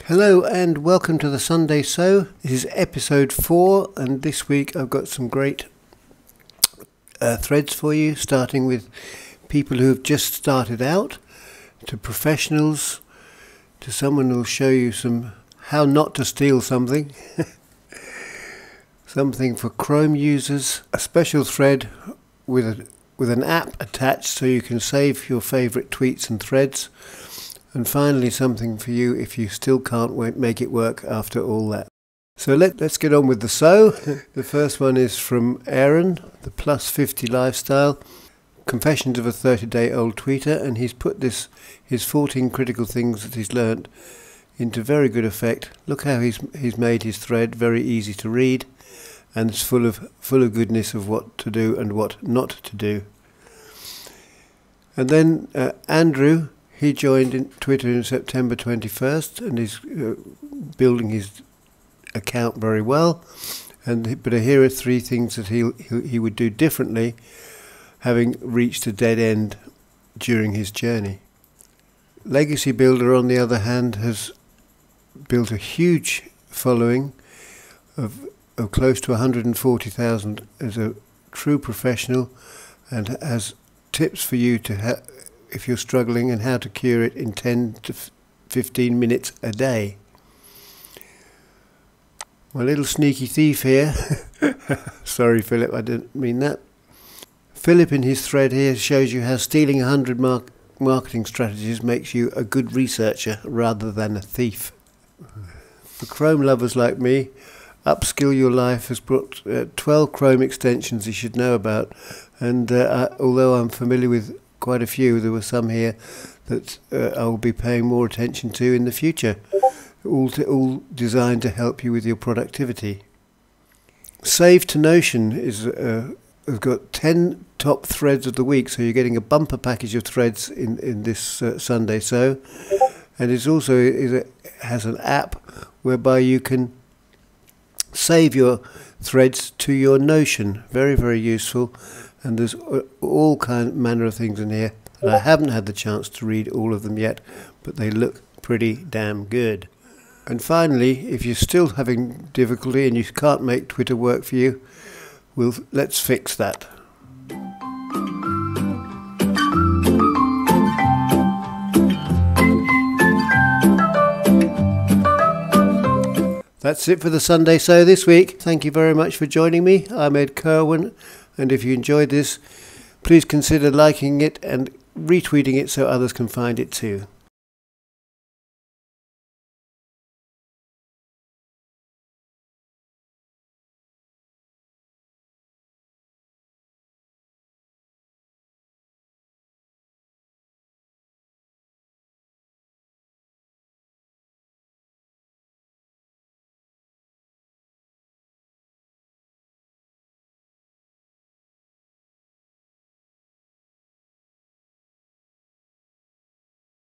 Hello and welcome to the Sunday Sew. This is episode 4, and this week I've got some great threads for you, starting with people who have just started out, to professionals, to someone who'll show you how not to steal something, something for Chrome users, a special thread with an app attached so you can save your favourite tweets and threads, and finally something for you if you still can't make it work after all that. So let's get on with the sew. The first one is from Aaron, the plus 50 lifestyle, Confessions of a 30-day-old tweeter, and he's put his 14 critical things that he's learnt into very good effect. Look how he's made his thread very easy to read, and it's full of goodness of what to do and what not to do. And then Andrew, he joined in Twitter in September 21st, and he's building his account very well. But here are 3 things that he would do differently, having reached a dead end during his journey. Legacy Builder, on the other hand, has built a huge following of close to 140,000 as a true professional, and has tips for you to if you're struggling, and how to cure it in 10 to 15 minutes a day. My little sneaky thief here, sorry Philip, I didn't mean that. Philip in his thread here shows you how stealing 100 marketing strategies makes you a good researcher rather than a thief. For Chrome lovers like me, Upskill Your Life has brought 12 Chrome extensions you should know about, and although I'm familiar with quite a few, there were some here that I will be paying more attention to in the future, all designed to help you with your productivity. Save to Notion has got 10 top threads of the week, so you're getting a bumper package of threads in this Sunday Sew, and it also has an app whereby you can save your threads to your Notion. Very, very useful. And there's all manner of things in here that I haven't had the chance to read all of them yet, but they look pretty damn good. And finally, if you're still having difficulty and you can't make Twitter work for you, let's fix that. That's it for the Sunday Sew this week. Thank you very much for joining me. I'm Ed Kirwan, and if you enjoyed this, please consider liking it and retweeting it so others can find it too.